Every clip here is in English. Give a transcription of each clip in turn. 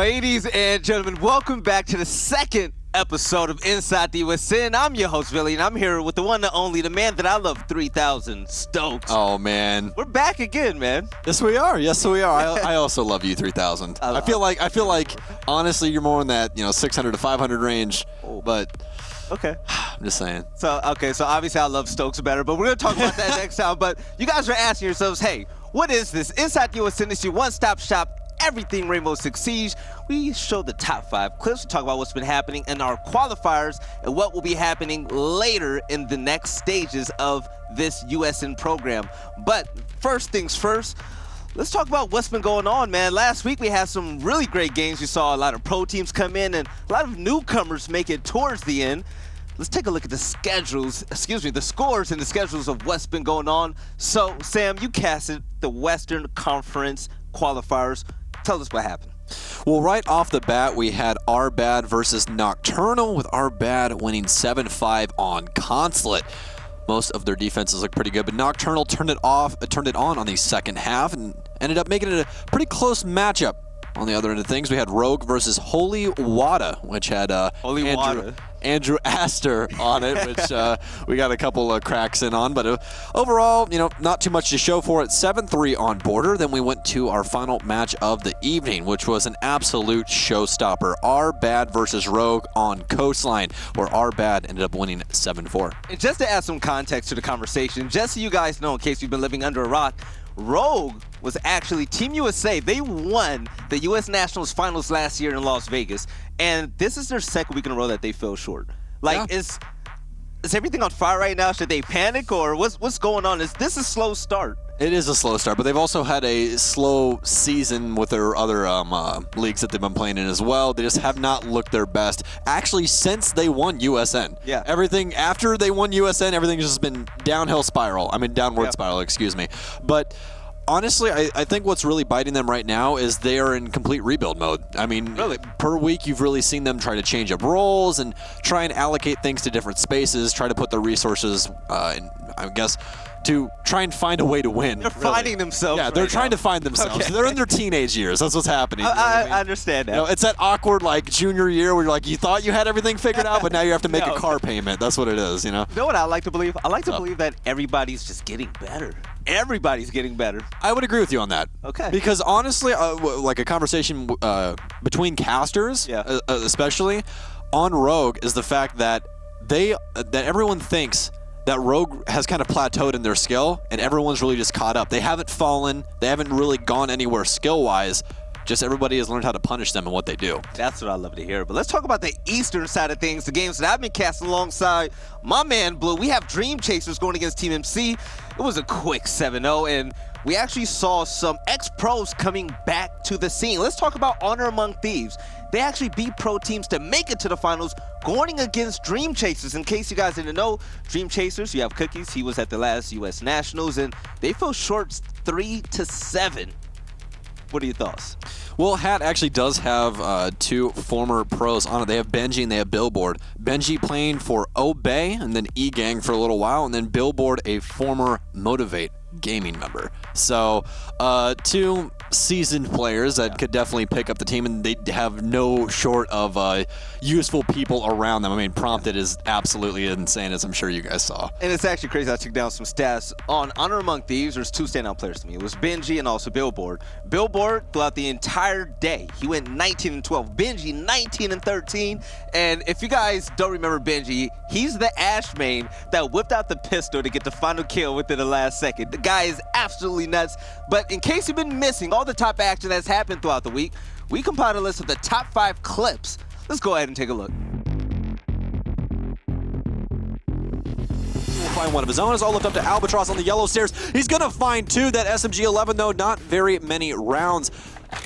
Ladies and gentlemen, welcome back to the second episode of Inside the USN. I'm your host, Velly, and I'm here with the one and only, the man that I love 3,000, Stoax. Oh, man. We're back again, man. Yes, we are. Yes, we are. I also love you, 3,000. I feel like, honestly, you're more in that, 600 to 500 range, but... Okay. I'm just saying. So obviously I love Stoax better, but we're going to talk about that next time. But you guys are asking yourselves, hey, what is this? Inside the USN is your one-stop shop, everything Rainbow Six Siege. We show the top 5 clips to talk about what's been happening in our qualifiers and what will be happening later in the next stages of this USN program. But first things first, let's talk about what's been going on, man. Last week we had some really great games. We saw a lot of pro teams come in and a lot of newcomers make it towards the end. Let's take a look at the scores and the schedules of what's been going on. So, Sam, you casted the Western Conference qualifiers. Tell us what happened. Well, right off the bat, we had Our Bad versus Nocturnal, with Our Bad winning 7-5 on Consulate. Most of their defenses look pretty good, but Nocturnal turned it on the second half and ended up making it a pretty close matchup. On the other end of things, we had Rogue versus Holy Wada, which had Andrew Astor on it, which we got a couple of cracks in on. But overall, not too much to show for it. 7-3 on Border. Then we went to our final match of the evening, which was an absolute showstopper. Our Bad versus Rogue on Coastline, where Our Bad ended up winning 7-4. And just to add some context to the conversation, just so you guys know, in case you've been living under a rock, Rogue was actually Team USA. They won the U.S. Nationals Finals last year in Las Vegas, and this is their second week in a row that they fell short. Is everything on fire right now? Should they panic, or what's going on? Is this a slow start? It is a slow start, but they've also had a slow season with their other leagues that they've been playing in as well. They just have not looked their best, actually, since they won USN. Yeah. Everything after they won USN, everything's just been downward spiral, excuse me. But honestly, I think what's really biting them right now is they are in complete rebuild mode. I mean, really, per week, you've really seen them try to change up roles and try and allocate things to different spaces, try to put their resources, to try and find a way to win. They're finding themselves. Yeah, they're trying to find themselves. Okay. They're in their teenage years. That's what's happening. I understand that. It's that awkward, junior year where you thought you had everything figured out, but now you have to make a car payment. That's what it is, You know what I like to believe? I like to believe that everybody's just getting better. Everybody's getting better. I would agree with you on that. Okay. Because honestly, a conversation between casters, especially on Rogue, is the fact that everyone thinks that Rogue has kind of plateaued in their skill, and everyone's really just caught up. They haven't fallen. They haven't really gone anywhere skill-wise. Just everybody has learned how to punish them in what they do. That's what I love to hear. But let's talk about the Eastern side of things, the games that I've been casting alongside my man, Blue. We have Dream Chasers going against Team MC. It was a quick 7-0, and we actually saw some ex-pros coming back to the scene. Let's talk about Honor Among Thieves. They actually beat pro teams to make it to the finals, going against Dream Chasers. In case you guys didn't know, Dream Chasers, you have Cookies. He was at the last U.S. Nationals, and they fell short 3-7. What are your thoughts? Well, Hat actually does have 2 former pros on it. They have Benji and they have Billboard. Benji playing for Obey and then E-Gang for a little while, and then Billboard, a former Motivate gaming member. So 2 seasoned players that could definitely pick up the team, and they have no short of useful people around them. I mean, Prompted is absolutely insane, as I'm sure you guys saw. And it's actually crazy. I took down some stats. On Honor Among Thieves, there's 2 standout players to me. It was Benji and also Billboard. Billboard, throughout the entire day, he went 19-12. Benji, 19-13. And if you guys don't remember Benji, he's the Ash main that whipped out the pistol to get the final kill within the last second. The guy is absolutely nuts. But in case you've been missing all the top action that's happened throughout the week, we compiled a list of the top 5 clips. Let's go ahead and take a look. Find one of his own. It's all left up to Albatross on the yellow stairs. He's going to find 2. That SMG-11, though, not very many rounds.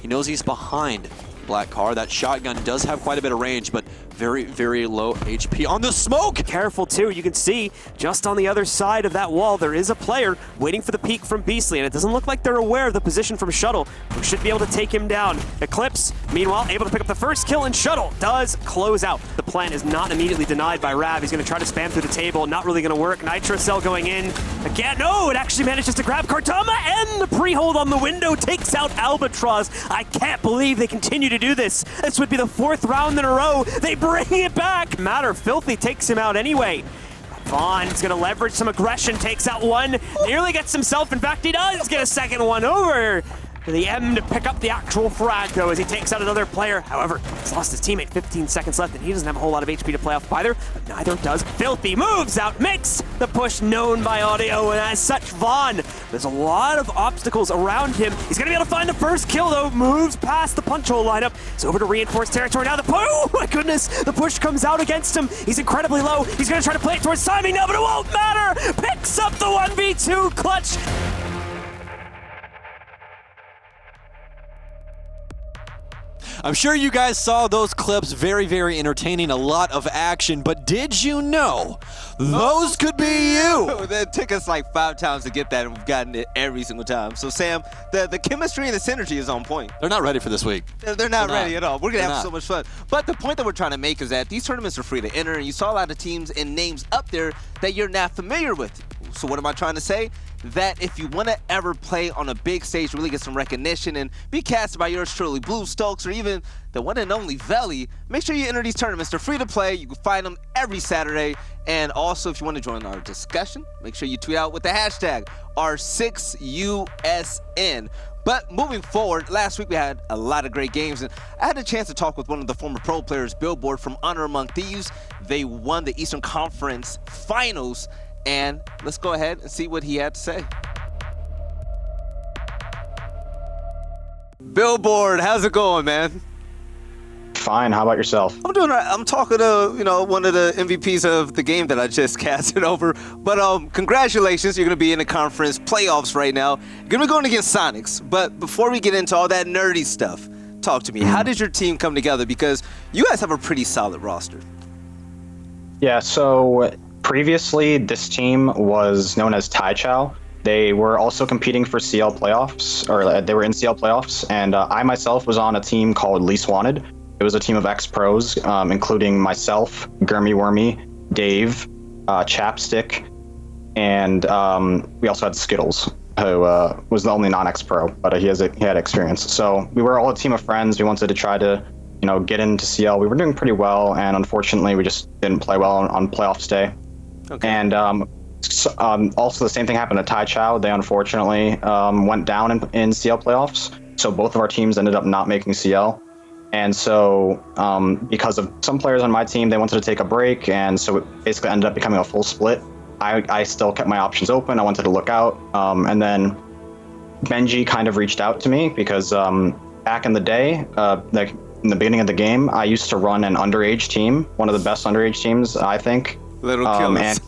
He knows he's behind Black Car. That shotgun does have quite a bit of range, but very, very low HP on the smoke. Careful too, you can see just on the other side of that wall there is a player waiting for the peek from Beastly, and it doesn't look like they're aware of the position from Shuttle, who should be able to take him down. Eclipse, meanwhile, able to pick up the first kill, and Shuttle does close out. The plan is not immediately denied by Rav. He's going to try to spam through the table, not really going to work. Nitro Cell going in. Again, no, it actually manages to grab Kartama, and the pre-hold on the window takes out Albatross. I can't believe they continue to do this. This would be the 4th round in a row. They bring it back. Matter Filthy takes him out anyway. Vaughn's gonna leverage some aggression, takes out one, nearly gets himself, in fact he does get a second one over to the M to pick up the actual frag though as he takes out another player. However, he's lost his teammate, 15 seconds left, and he doesn't have a whole lot of HP to play off either, but neither does Filthy. Moves out, makes the push known by audio, and as such, Vaughn, there's a lot of obstacles around him. He's gonna be able to find the first kill though, moves past the punch hole lineup. It's over to reinforced territory now. Oh my goodness, the push comes out against him. He's incredibly low. He's gonna try to play it towards timing now, but it won't matter. Picks up the 1v2 clutch. I'm sure you guys saw those clips, very, very entertaining, a lot of action, but did you know those could be you? It took us like 5 times to get that, and we've gotten it every single time. So Sam, the chemistry and the synergy is on point. They're not ready for this week. They're not ready at all. We're going to have so much fun. But the point that we're trying to make is that these tournaments are free to enter, and you saw a lot of teams and names up there that you're not familiar with. So what am I trying to say? That if you want to ever play on a big stage, really get some recognition and be cast by yours truly, Blue, Stoax, or even the one and only Velly, make sure you enter these tournaments. They're free to play. You can find them every Saturday. And also, if you want to join our discussion, make sure you tweet out with the hashtag R6USN. But moving forward, last week we had a lot of great games, and I had a chance to talk with one of the former pro players, Billboard from Honor Among Thieves. They won the Eastern Conference Finals, and let's go ahead and see what he had to say. Billboard, how's it going, man? Fine. How about yourself? I'm doing all right. I'm talking to, one of the MVPs of the game that I just casted over. But congratulations. You're going to be in the conference playoffs right now. You're going to be going against Sonics. But before we get into all that nerdy stuff, talk to me. How did your team come together? Because you guys have a pretty solid roster. Yeah, so previously this team was known as Tai Chow. They were also competing for CL playoffs, or they were in CL playoffs. And I myself was on a team called Least Wanted. It was a team of ex-pros, including myself, Gurmy Wormy, Dave, Chapstick, and we also had Skittles, who was the only non-ex-pro, but he had experience. So we were all a team of friends. We wanted to try to, get into CL. We were doing pretty well, and unfortunately, we just didn't play well on playoffs day. Okay. And also the same thing happened to Tai Chow. They unfortunately went down in CL playoffs. So both of our teams ended up not making CL. And so because of some players on my team, they wanted to take a break. And so it basically ended up becoming a full split. I still kept my options open. I wanted to look out. And then Benji kind of reached out to me because back in the day, like in the beginning of the game, I used to run an underage team, one of the best underage teams, I think. Little killers.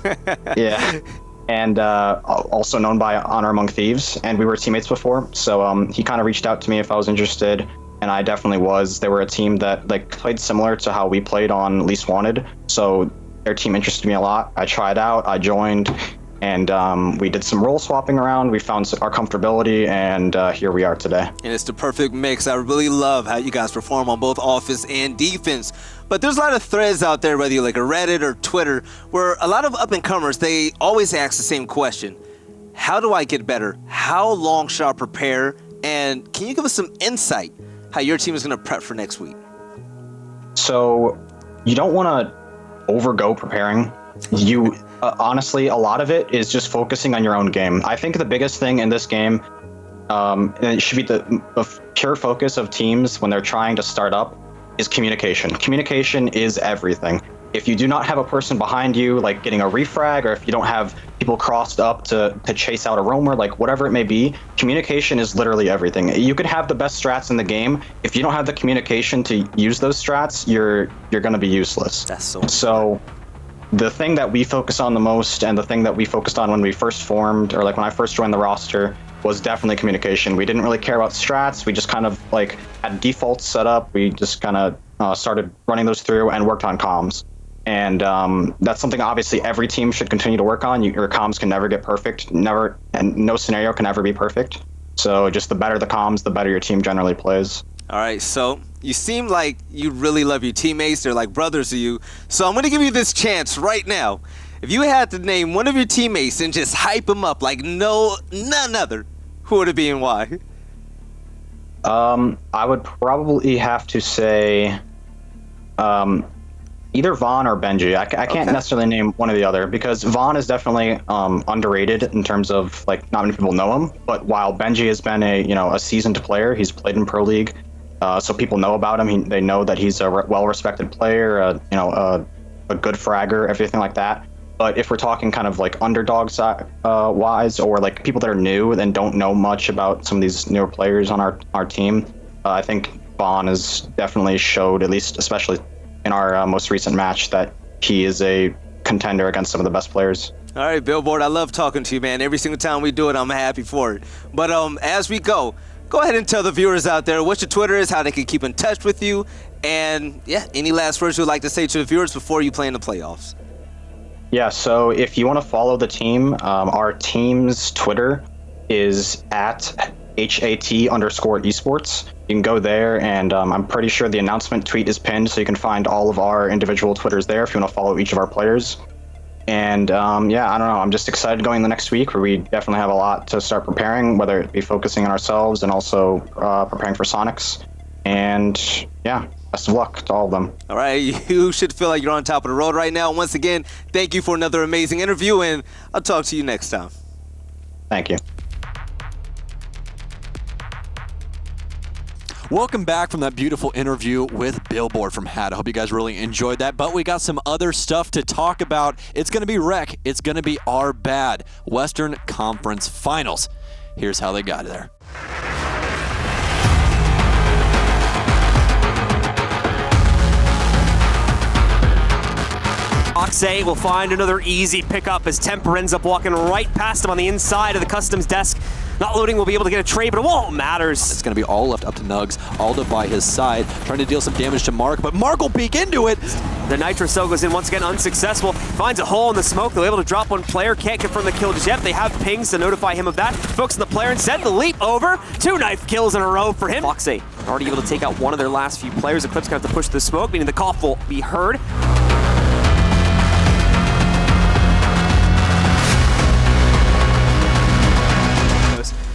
Yeah. And also known by Honor Among Thieves. And we were teammates before. So he kind of reached out to me if I was interested. And I definitely was. They were a team that played similar to how we played on Least Wanted. So their team interested me a lot. I tried out, I joined, and we did some role swapping around. We found our comfortability, and here we are today. And it's the perfect mix. I really love how you guys perform on both offense and defense. But there's a lot of threads out there, whether you like a Reddit or Twitter, where a lot of up-and-comers, they always ask the same question. How do I get better? How long should I prepare? And can you give us some insight how your team is going to prep for next week? So you don't want to overgo preparing. You honestly, a lot of it is just focusing on your own game. I think the biggest thing in this game, and it should be the pure focus of teams when they're trying to start up, is communication. Communication is everything. If you do not have a person behind you, like getting a refrag, or if you don't have people crossed up to chase out a roamer, like whatever it may be, communication is literally everything. You could have the best strats in the game. If you don't have the communication to use those strats, you're going to be useless. That's so the thing that we focus on the most, and the thing that we focused on when we first formed, or like when I first joined the roster, was definitely communication. We didn't really care about strats. We just kind of had defaults set up. We just kind of started running those through and worked on comms. And that's something obviously every team should continue to work on. Your comms can never get perfect, never, and no scenario can ever be perfect. So just the better the comms, the better your team generally plays. All right, so you seem like you really love your teammates. They're like brothers to you. So I'm going to give you this chance right now. If you had to name one of your teammates and just hype them up like none other, who would it be and why? I would probably have to say either Vaughn or Benji. I can't necessarily name one or the other because Vaughn is definitely underrated in terms of like not many people know him. But while Benji has been a seasoned player, he's played in Pro League, so people know about him. They know that he's a well-respected player, a good fragger, everything like that. But if we're talking kind of like underdog wise, or like people that are new and don't know much about some of these newer players on our team, I think Vaughn has definitely showed, at least especially in our most recent match, that he is a contender against some of the best players. All right, Billboard, I love talking to you, man. Every single time we do it, I'm happy for it. But as we go ahead and tell the viewers out there what your Twitter is, how they can keep in touch with you, and yeah, any last words you'd like to say to the viewers before you play in the playoffs. Yeah, so if you want to follow the team, our team's Twitter is at @HAT_esports. You can go there, and I'm pretty sure the announcement tweet is pinned, so you can find all of our individual Twitters there if you want to follow each of our players. And yeah, I don't know, I'm just excited going the next week, where we definitely have a lot to start preparing, whether it be focusing on ourselves and also preparing for Sonics. And yeah, best of luck to all of them. All right, you should feel like you're on top of the road right now. Once again, thank you for another amazing interview, and I'll talk to you next time. Thank you. Welcome back from that beautiful interview with Billboard from HAT. I hope you guys really enjoyed that, but we got some other stuff to talk about. It's going to be Rec. It's going to be our bad Western Conference Finals. Here's how they got there. Oxay will find another easy pickup as Temper ends up walking right past him on the inside of the customs desk. Not loading will be able to get a trade, but it won't matters. It's going to be all left up to Nugs. Alda by his side, trying to deal some damage to Mark, but Mark will peek into it. The Nitro Cell goes in once again unsuccessful. Finds a hole in the smoke. They're able to drop one player. Can't confirm the kill just yet. They have pings to notify him of that. Focus on the player instead. The leap over. 2 knife kills in a row for him. Foxay already able to take out one of their last few players. Eclipse going to have to push the smoke, meaning the cough will be heard.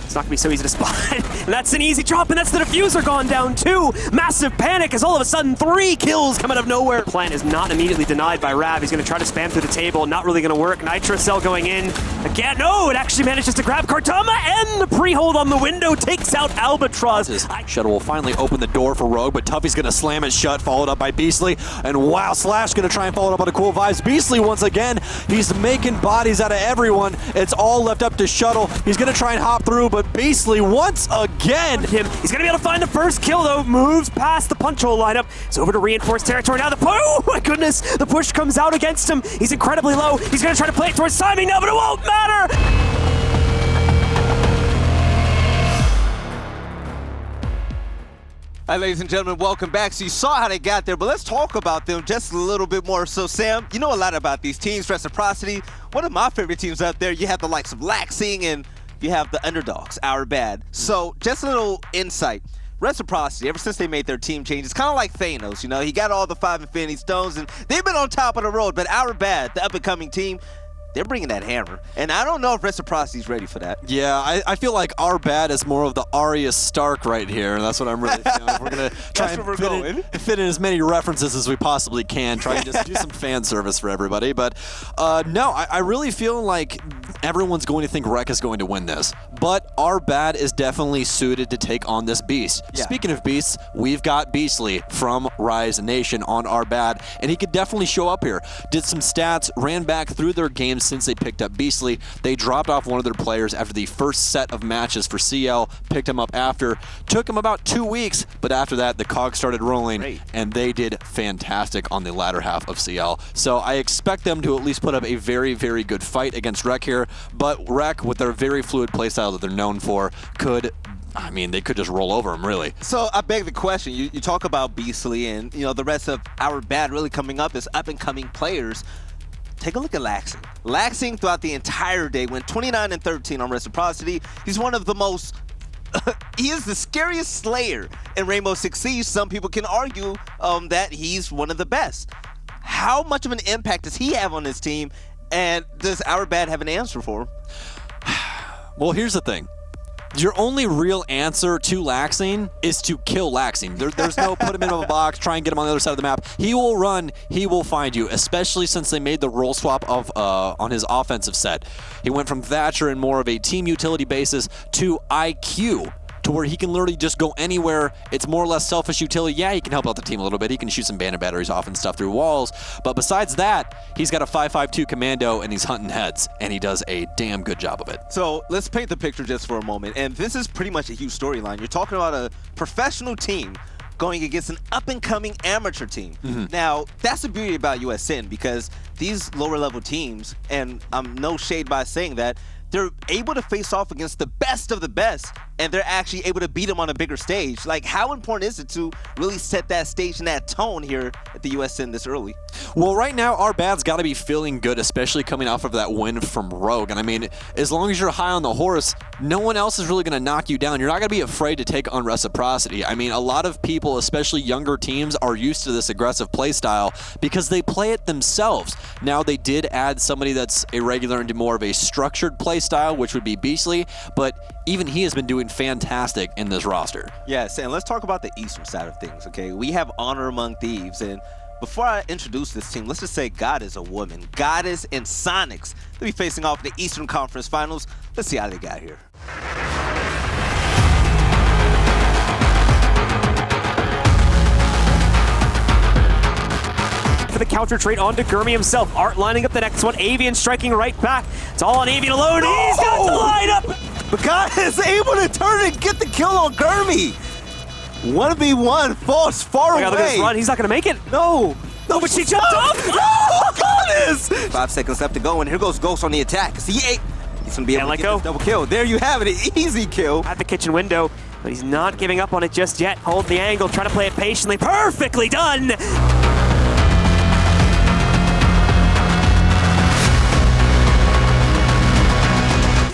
It's not going to be so easy to spot. And that's an easy drop, and that's the diffuser gone down too. Massive panic as all of a sudden 3 kills come out of nowhere. Plan is not immediately denied by Rav. He's going to try to spam through the table. Not really going to work. Nitro Cell going in. Again, no, it actually manages to grab Kartama, and the pre-hold on the window takes out Albatross. Shuttle will finally open the door for Rogue, but Tuffy's going to slam it shut, followed up by Beastly. And wow, Slash going to try and follow it up on the cool vibes. Beastly once again, he's making bodies out of everyone. It's all left up to Shuttle. He's going to try and hop through, but Beastly once again. He's going to be able to find the first kill though. Moves past the punch hole lineup. It's over to reinforced territory now. Oh my goodness, the push comes out against him. He's incredibly low. He's going to try to play it towards timing now, but it won't matter. All right, ladies and gentlemen, welcome back. So you saw how they got there, but let's talk about them just a little bit more. So Sam, you know a lot about these teams. Reciprocity, one of my favorite teams out there. You have the likes of Laxing and you have the underdogs, our bad. So just a little insight. Reciprocity, ever since they made their team changes, kind of like Thanos, you know, he got all the 5 Infinity Stones and they've been on top of the road, but our bad, the up-and-coming team, they're bringing that hammer. And I don't know if Reciprocity's ready for that. Yeah, I feel like our bad is more of the Arya Stark right here, and that's what I'm really feeling. We're going to try and fit in as many references as we possibly can, try and just do some fan service for everybody. But no, I really feel like everyone's going to think Rec is going to win this. But our bad is definitely suited to take on this beast. Yeah. Speaking of beasts, we've got Beastly from Rise Nation on our bad, and he could definitely show up here. Did some stats, ran back through their games since they picked up Beastly. They dropped off one of their players after the first set of matches for CL, picked him up after. Took him about 2 weeks, but after that, the cogs started rolling, and they did fantastic on the latter half of CL. So I expect them to at least put up a very, very good fight against Rec here, but Rec, with their very fluid playstyle that they're known for, could I mean, they could just roll over him, really. So I beg the question. You talk about Beastly and the rest of our bad really coming up as up-and-coming players. Take a look at Laxing. Laxing throughout the entire day went 29-13 on Reciprocity. He's one of the most he is the scariest Slayer in Rainbow Six Siege. Some people can argue that he's one of the best. How much of an impact does he have on his team, and does our bad have an answer for him? Well, here's the thing. Your only real answer to Laxing is to kill Laxing. There's no put him in a box, try and get him on the other side of the map. He will run, he will find you, especially since they made the role swap of on his offensive set. He went from Thatcher in more of a team utility basis to IQ, to where he can literally just go anywhere. It's more or less selfish utility. Yeah, he can help out the team a little bit. He can shoot some bandit batteries off and stuff through walls. But besides that, he's got a 5.52 commando and he's hunting heads, and he does a damn good job of it. So let's paint the picture just for a moment. And this is pretty much a huge storyline. You're talking about a professional team going against an up-and-coming amateur team. Now, that's the beauty about USN, because these lower-level teams, and I'm no shade by saying that, they're able to face off against the best of the best, and they're actually able to beat them on a bigger stage. Like, how important is it to really set that stage and that tone here at the USN this early? Well, right now, our bad's got to be feeling good, especially coming off of that win from Rogue. And I mean, as long as you're high on the horse, no one else is really going to knock you down. You're not going to be afraid to take on Reciprocity. I mean, a lot of people, especially younger teams, are used to this aggressive play style because they play it themselves. Now, they did add somebody that's a regular into more of a structured play style, which would be Beastly, but even he has been doing fantastic in this roster. Yes, and let's talk about the Eastern side of things, okay? We have Honor Among Thieves, and before I introduce this team, let's just say God is a woman. Goddess and Stoax. They'll be facing off in the Eastern Conference Finals. Let's see how they got here. For the counter trade onto Gurmy himself. Art lining up the next one. Avian striking right back. It's all on Avian alone. He's got the lineup. But God is able to turn and get the kill on Gurmy. 1v1, falls far Look away. at this run. He's not going to make it. No, But she jumped up. No, goodness! 5 seconds left to go, and here goes Ghost on the attack. He's gonna be able to get this double kill. There you have it, an easy kill. At the kitchen window, but he's not giving up on it just yet. Hold the angle, try to play it patiently. Perfectly done.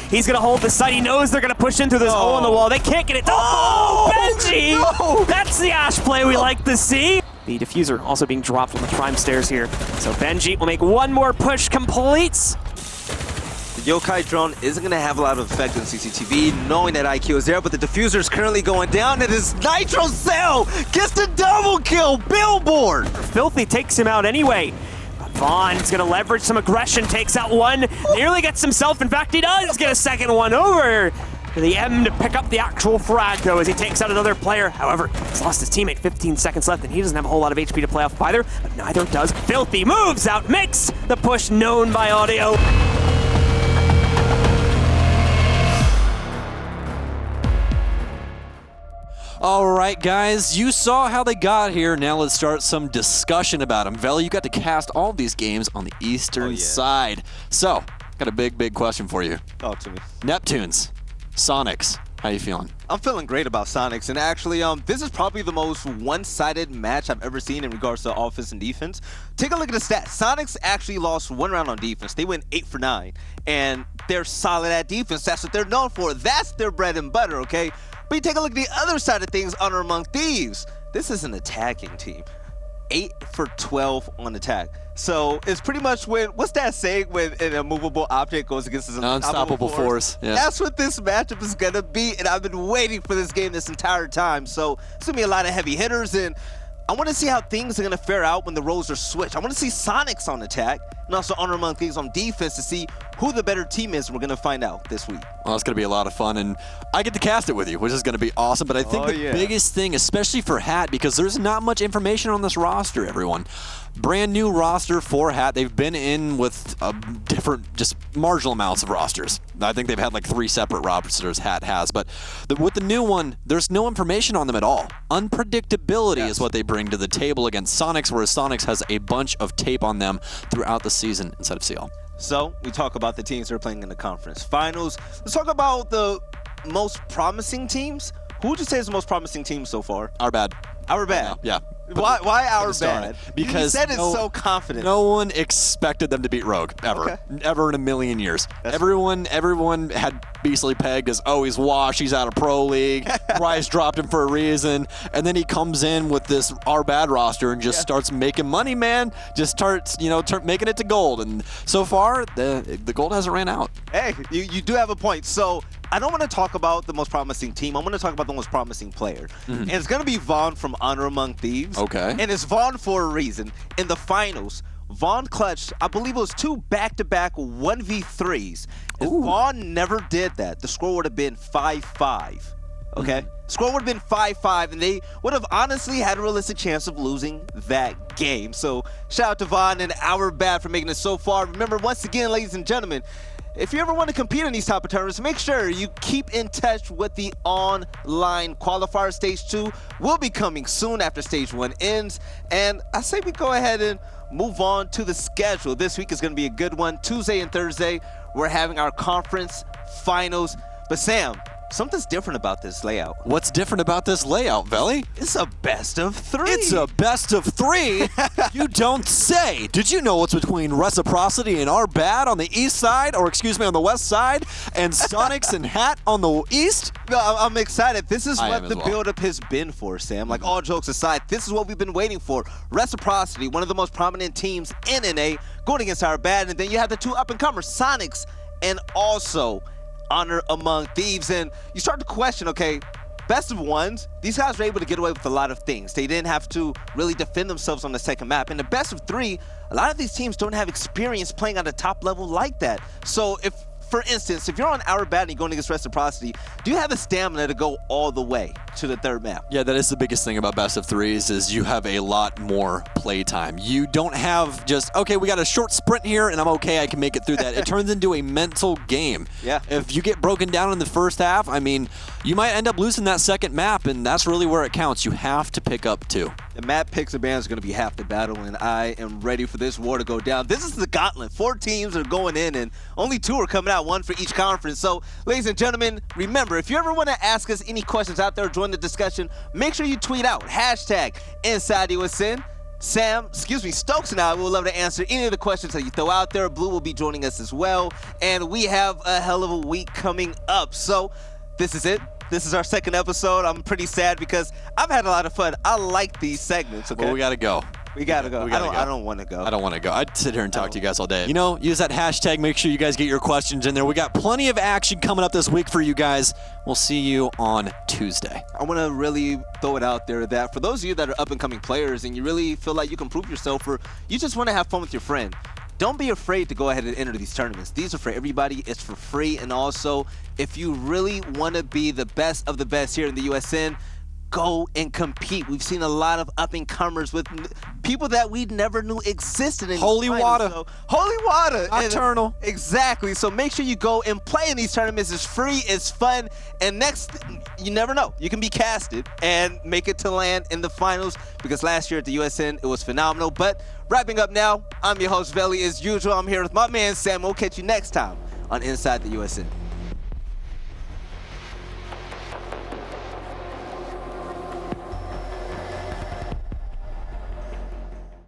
He's gonna hold the site. He knows they're gonna push in through this hole in the wall. They can't get it. Oh, Benji! No. That's the Ash play we like to see. The diffuser also being dropped from the prime stairs here. So Benji will make one more push, completes. The Yokai drone isn't going to have a lot of effect on CCTV, knowing that IQ is there, but the diffuser is currently going down, and his Nitro Cell gets the double kill, Billboard! Filthy takes him out anyway. But Vaughn's gonna leverage some aggression, takes out one, nearly gets himself, in fact he does get a second one over to the M to pick up the actual frag though as he takes out another player. However, he's lost his teammate, 15 seconds left, and he doesn't have a whole lot of HP to play off either, but neither does Filthy. Moves out, makes the push known by audio. All right, guys, you saw how they got here. Now let's start some discussion about them. Velly, you got to cast all these games on the eastern side. So, got a big question for you. Talk to me. Neptunes, Stoax, how you feeling? I'm feeling great about Stoax, and actually, this is probably the most one-sided match I've ever seen in regards to offense and defense. Take a look at the stats. Stoax actually lost one round on defense. They went 8 for 9, and they're solid at defense. That's what they're known for. That's their bread and butter, okay? But you take a look at the other side of things, Honor Among Thieves. This is an attacking team. 8 for 12 on attack. So it's pretty much when, what's that saying when an immovable object goes against an unstoppable force. Yeah. That's what this matchup is gonna be, and I've been waiting for this game this entire time. So it's gonna be a lot of heavy hitters, and I want to see how things are gonna fare out when the roles are switched. I want to see Stoax on attack, and also Honor Among Thieves on defense to see who the better team is. We're gonna find out this week. Well, it's going to be a lot of fun, and I get to cast it with you, which is going to be awesome. But I think the biggest thing, especially for Hat, because there's not much information on this roster, everyone. Brand new roster for Hat. They've been in with different, just marginal amounts of rosters. I think they've had like 3 separate rosters Hat has, but with the new one, there's no information on them at all. Unpredictability is what they bring to the table against Stoax, whereas Stoax has a bunch of tape on them throughout the season instead of CL. So we talk about the teams that are playing in the conference finals. Let's talk about the most promising teams, who would you say is the most promising team so far? Our bad. Our bad. Yeah. Why our bad? Because you said it so confident. No one expected them to beat Rogue ever, ever in a million years. Everyone had Beastly pegged as, oh, he's washed, he's out of Pro League. Price dropped him for a reason, and then he comes in with this our bad roster and just starts making money, man. Just starts, making it to gold. And so far, the gold hasn't ran out. Hey, you do have a point. So I don't want to talk about the most promising team. I want to talk about the most promising player. And it's going to be Vaughn from Honor Among Thieves. Okay. And it's Vaughn for a reason. In the finals, Vaughn clutched, I believe it was 2 back-to-back 1v3s. If Vaughn never did that, the score would have been 5-5. Okay? Score would have been 5-5, and they would have honestly had a realistic chance of losing that game. So shout out to Vaughn and our bad for making it so far. Remember, once again, ladies and gentlemen, if you ever want to compete in these type of tournaments, make sure you keep in touch with the online qualifier. Stage 2 will be coming soon after Stage 1 ends. And I say we go ahead and move on to the schedule. This week is going to be a good one. Tuesday and Thursday, we're having our conference finals. But Sam, something's different about this layout. What's different about this layout, Velly? It's a best of 3. It's a best of 3? You don't say. Did you know what's between Reciprocity and our bad on the east side, or excuse me, on the west side, and Stoax and Hat on the east? No, I'm excited. This is what the well. build-up has been for, Sam. Like, all jokes aside, this is what we've been waiting for. Reciprocity, one of the most prominent teams in NA, going against our bad, and then you have the 2 up-and-comers, Stoax and also Honor Among Thieves. And you start to question, okay, best of 1s, these guys were able to get away with a lot of things. They didn't have to really defend themselves on the second map. In the best of 3, a lot of these teams don't have experience playing at a top level like that. So if, for instance, if you're on our bad and you're going against Reciprocity, do you have the stamina to go all the way to the 3rd map? Yeah, that is the biggest thing about best of 3s is you have a lot more play time. You don't have just, okay, we got a short sprint here and I'm okay, I can make it through that. It turns into a mental game. Yeah. If you get broken down in the first half, I mean, you might end up losing that second map, and that's really where it counts. You have to pick up 2. The map picks and bans is going to be half the battle, and I am ready for this war to go down. This is the gauntlet. 4 teams are going in, and only 2 are coming out, 1 for each conference. So, ladies and gentlemen, remember, if you ever want to ask us any questions out there or join the discussion, make sure you tweet out hashtag Inside USN. Stoax and I will love to answer any of the questions that you throw out there. Blue will be joining us as well, and we have a hell of a week coming up. So, this is it. This is our 2nd episode. I'm pretty sad because I've had a lot of fun. I like these segments, okay? Well, we got to go. We gotta go. I don't want to go. I don't want to go. I'd sit here and talk to you guys all day. Use that hashtag. Make sure you guys get your questions in there. We got plenty of action coming up this week for you guys. We'll see you on Tuesday. I want to really throw it out there that for those of you that are up-and-coming players and you really feel like you can prove yourself, or you just want to have fun with your friend, don't be afraid to go ahead and enter these tournaments. These are for everybody. It's for free. And also, if you really want to be the best of the best here in the USN, go and compete. We've seen a lot of up-and-comers with people that we never knew existed in Holy water. So, holy water. Nocturnal. Exactly. So make sure you go and play in these tournaments. It's free. It's fun. And next, you never know. You can be casted and make it to land in the finals, because last year at the USN, it was phenomenal. But wrapping up now, I'm your host, Velly. As usual, I'm here with my man, Sam. We'll catch you next time on Inside the USN.